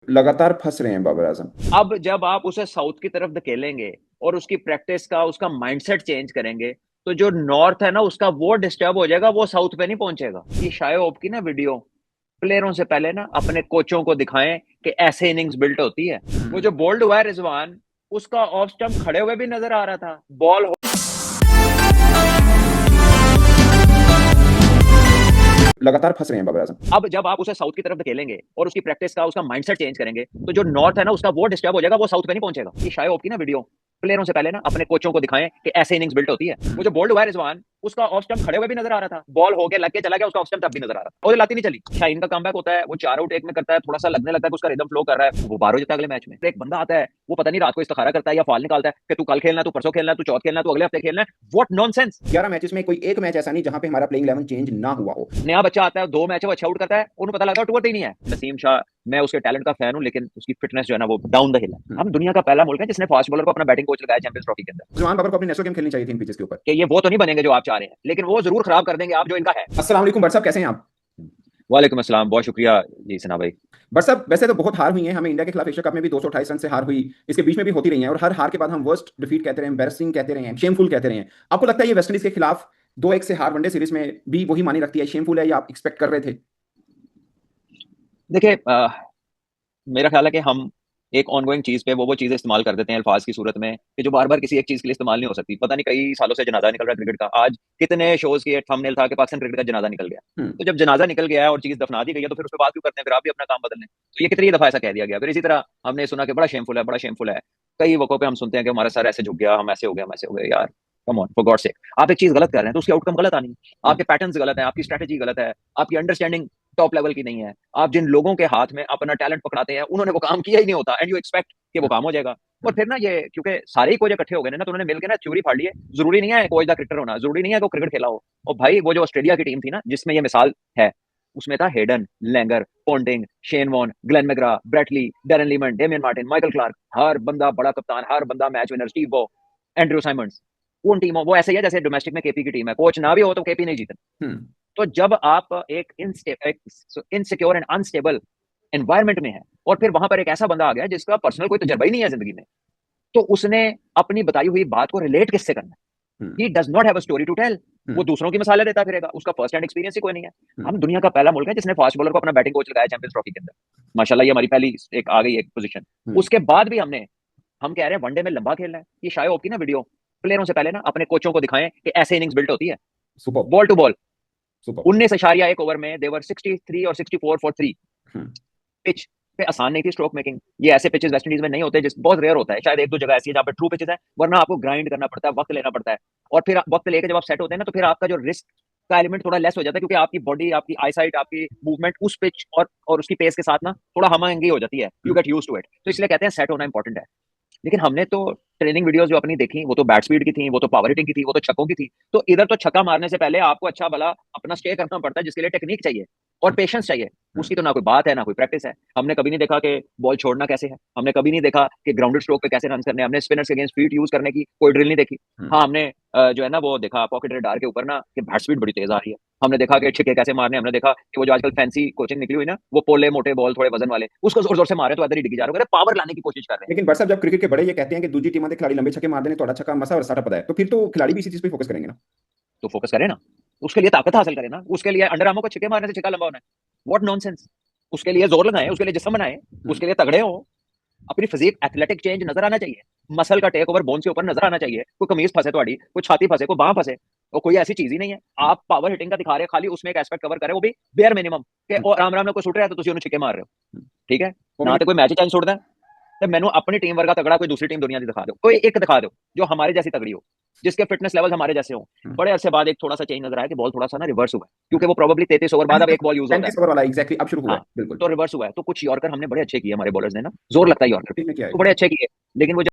लगातार फंस रहे हैं बाबर आजम। अब जब आप उसे साउथ की तरफ धकेलेंगे और उसकी प्रैक्टिस का उसका माइंडसेट चेंज करेंगे, तो जो नॉर्थ है ना उसका वो डिस्टर्ब हो जाएगा, वो साउथ पे नहीं पहुंचेगा। ये शायद की ना वीडियो प्लेयरों से पहले ना अपने कोचों को दिखाएं कि ऐसे इनिंग्स बिल्ट होती है। वो जो बोल्ड हुआ है रिजवान, उसका ऑफ स्टंप खड़े हुए भी नजर आ रहा था, बॉल लगातार फंस रहे हैं बाबर आजम। अब जब आप उसे साउथ की तरफ धकेलेंगे और उसकी प्रैक्टिस का उसका माइंडसेट चेंज करेंगे, तो जो नॉर्थ है ना उसका वो डिस्टर्ब हो जाएगा, वो साउथ पे नहीं पहुंचेगा। ये शायद की ना वीडियो प्लेयरों से पहले ना अपने कोचों को दिखाएं कि ऐसे इनिंग्स बिल्ट होती है। वो जो बोल्ड हुआ है रिजवान, उसका ऑफ स्टंप खड़े हुए भी नजर आ रहा था, बॉल होके लग के चला गया, उसका ऑफ स्टंप तब भी नजर आ रहा था और लाती नहीं चली। शाहीन का कमबैक होता है, वो 4 आउट एक में करता है, थोड़ा सा लगने लगता है कि उसका रिदम फ्लो कर रहा है, वो बाहर हो जाता है अगले मैच में। एक बंदा आता है, वो पता नहीं रात को इस्तिखारा करता है या फॉल निकालता है कि तू कल खेलना, तू परसों खेलना, तू चौथ खेलना, तू अगले हफ्ते खेलना है। What nonsense. 11 मैचेस में कोई एक मैच ऐसा नहीं जहां पे हमारा प्लेइंग 11 चेंज ना हुआ हो। नया बच्चा आता है, 2 मैच वो अच्छा आउट करता है, उन्हें पता लगता है टूर ही नहीं है। नसीम शाह, मैं उसके टैलेंट का फैन हूं, लेकिन उसकी फिटनेस जो है ना वो डाउन द हिल है। हम दुनिया का पहला मुल्क है जिसने फास्ट बॉलर को अपना बैटिंग कोच लगाया चैंपियंस ट्रॉफी के अंदर। उस्मान बाबर को अपनी नेशनल गेम खेलनी चाहिए थी इन पिचेस के ऊपर। कि ये वो तो नहीं बनेंगे जो आप चाह रहे हैं, लेकिन वो जरूर खराब कर देंगे आप जो इनका है। अस्सलाम वालेकुम बट साहब, कैसे हैं आप? वालेकुम अस्सलाम, बहुत शुक्रिया जी सना भाई। बट साहब, वैसे तो बहुत हार हुई है, हमें इंडिया के खिलाफ एशिया कप में भी 228 रन से हार हुई, इसके बीच में भी होती रही है, और हर हार के बाद हम वर्स्ट डिफीट कहते रहे, एम्बैरसिंग कहते रहे हैं, शेमफुल कहते रहे हैं। आपको लगता है ये वेस्टइंडीज के खिलाफ 2-1 से हार वनडे सीरीज में भी वही मानी रखती है, शेमफुल है, या आप एक्सपेक्ट कर रहे थे? देखिए, मेरा ख्याल है कि हम एक ऑनगोइंग चीज पे वो चीजें इस्तेमाल कर देते हैं अल्फाज की सूरत में, कि जो बार बार किसी एक चीज के लिए इस्तेमाल नहीं हो सकती। पता नहीं कई सालों से जनाजा निकल रहा है क्रिकेट का। आज कितने शोज की थंबनेल था कि पाकिस्तान क्रिकेट का जनाजा निकल गया। हम्म। तो जब जनाजा निकल गया है और चीज दफना दी गई है, तो फिर उस पर बात क्यों करते हैं? फिर आप भी अपना काम बदल लें। तो ये कितनी दफा ऐसा कह दिया गया। फिर इसी तरह हमने सुना कि बड़ा शेमफुल है, बड़ा शेमफुल है। कई वक़्तों पे हम सुनते हैं कि हमारा सर ऐसे झुक गया, हम ऐसे हो गए, हम ऐसे हो गए। यार come on, for God sake. आप एक चीज गलत कर रहे हैं तो उसकी आउटकम गलत आनी है। हम्म। आपके पैटर्न्स गलत है, आपकी स्ट्रेटजी गलत है, आपकी अंडरस्टैंडिंग टॉप लेवल की नहीं है। आप जिन लोगों के हाथ में अपना टैलेंट पकड़ाते हैं, उन्होंने वो काम किया ही नहीं होता, एंड यू एक्सपेक्ट कि वो काम हो जाएगा। और फिर ना ये, क्योंकि सारे ही कोच इकट्ठे हो गए ना, तो उन्होंने मिलकर ना थ्योरी फाड़ ली है। जरूरी नहीं है कोच का क्रिकेटर होना, जरूरी नहीं है कि वो क्रिकेट खेला हो। और भाई वो जो ऑस्ट्रेलिया की टीम थी ना जिसमें ये मिसाल है, उसमें था Hayden, Langer, Ponting, Shane Warne, Glenn McGrath, Brett Lee, Darren Lehmann, Damien Martyn, Michael Clarke. हर बंदा बड़ा कप्तान, हर बंदा match winner, Steve Waugh, Andrew Symonds. उन टीमों वो ऐसे ही है जैसे डोमेस्टिक में केपी की टीम है, कोच ना भी हो तो केपी नहीं जीते। हम्म। तो जब आप एक इनसिक्योर एंड अनस्टेबल एनवायरमेंट में है, और फिर वहां पर एक ऐसा बंदा आ गया जिसका पर्सनल कोई तजर्बा ही नहीं है जिंदगी में, तो उसने अपनी बताई हुई बात को रिलेट किससे करना हम्म। है? He does not have a story to tell. वो हम्म। दूसरों की मिसालें देता फिरेगा, उसका फर्स्ट हैंड एक्सपीरियंस ही कोई नहीं है। हम्म। हम दुनिया का पहला मुल्क है जिसने फास्ट बॉलर को अपना बैटिंग कोच लगाया चैंपियंस ट्रॉफी के अंदर। माशाल्लाह, ये हमारी पहली एक आ गई एक पोजीशन। हम्म। उसके बाद भी हम कह रहे हैं वनडे में लंबा खेलना है। ये शायद की ना वीडियो प्लेयरों से पहले ना अपने कोचों को दिखाएं कि ऐसे इनिंग्स बिल्ट होती है। Super. Ball to ball, super. 19.1 over में देवर 63 और 64 फॉर 3। हम्म। पिच पे आसान नहीं थी स्ट्रोक मेकिंग। ये ऐसे पिचेस वेस्ट इंडीज में नहीं होते, जिस बहुत रेयर होता है, शायद एक दो जगह ऐसी है जहाँ पे ट्रू पिचेस है, वरना आपको ग्राइंड करना पड़ता है, वक्त लेना पड़ता है। और फिर वक्त लेके जब आप सेट होते हैं ना, तो फिर आपका जो रिस्क का एलिमेंट थोड़ा लेस हो जाता है, क्योंकि आपकी बॉडी, आपकी आईसाइट, आपकी मूवमेंट उस पिच और उसकी पेस के साथ ना थोड़ा हमआहंगी हो जाती है। You hmm. Get used to it. तो इसलिए कहते हैं सेट होना इंपॉर्टेंट है। लेकिन हमने तो ट्रेनिंग वीडियोस जो अपनी देखी, वो तो बैट स्पीड की थी, वो तो पावर हिटिंग की थी, वो तो छक्कों की थी। तो इधर तो छक्का मारने से पहले आपको अच्छा भला अपना स्टे करना पड़ता है, जिसके लिए टेक्निक चाहिए और पेशेंस चाहिए। हम्म। उसकी तो ना कोई बात है, ना कोई प्रैक्टिस है। हमने कभी नहीं देखा कि बॉल छोड़ना कैसे है, हमने कभी नहीं देखा कि ग्राउंडेड स्ट्रोक पे कैसे रन करने हैं, हमने स्पिनर्स के अगेंस्ट फीट यूज करने की कोई ड्रिल नहीं देखी। हम्म। हाँ, हमने जो है ना वो देखा पॉकेट रेडार के ऊपर ना कि बैट स्पीड बड़ी तेज आ रही है। हमने देखा कि छिक्के कैसे मारने, हमने देखा कि वो जो आजकल फैंसी कोचिंग निकली हुई ना, वो पोले मोटे बॉल थोड़े वजन वाले, उसको जोर जोर से मारे तो इधर ही डिगी जा रहे हो, पावर लाने की कोशिश कर रहे हैं। लेकिन बट साहब, जब क्रिकेट के बड़े ये कहते हैं कि दूसरी टीम के खिलाड़ी लंबे छक्के मार देने तो छक्का मसा और साटा पता है, तो फिर तो खिलाड़ी भी इसी चीज पे फोकस करेंगे ना। तो फोकस करे ना, उसके लिए ताकत हासिल करे ना, उसके लिए अंडर आर्मों को छिक्के मारने से छिक्का लंबा होना है। What nonsense. उसके लिए जोर लगाए, उसके लिए जिस्म बनाए, हम्म। उसके लिए तगड़े हो। अपनी फिजिक एथलेटिक चेंज नजर आना चाहिए, मसल का टेक ओवर बोन से ऊपर नजर आना चाहिए। कोई कमीज फंसे थोड़ी, कोई छाती फंसे, कोई बाह फंसे, और कोई ऐसी चीज ही नहीं है। आप पावर हिटिंग का दिखा रहे हैं, खाली उसमें एक एस्पेक्ट कवर करे, वो भी बेयर मिनिमम के, हम्म। और राम राम ने कोई सुट रहा है तो तुम उन्हें छिक्के मार रहे हो। हम्म। ठीक है वो ना, मैंने। तो कोई मैच ही चेंज छोड़ता है। तो मैंने अपनी टीम वर्गा तगड़ा कोई दूसरी टीम दुनिया की दिखा दो, कोई एक दिखा दो जो हमारे जैसी तगड़ी हो, जिसके फिटनेस लेवल हमारे जैसे हो। हम्म। बड़े अरसे बाद एक थोड़ा सा चेंज नजर आया कि बॉल थोड़ा सा ना रिवर्स हुआ है, क्योंकि वो प्रोबेबली 33 ओवर बाद अब एक बॉल यूज होता है। 35 ओवर वाला एग्जैक्टली अब शुरू हुआ है, हाँ, बिल्कुल। तो रिवर्स हुआ है। तो कुछ यॉर्कर हमने बड़े अच्छे किए हमारे बॉलर्स ने ना, जोर लगता है यॉर्कर पे, में क्या है? तो बड़े अच्छे किए। लेकिन वो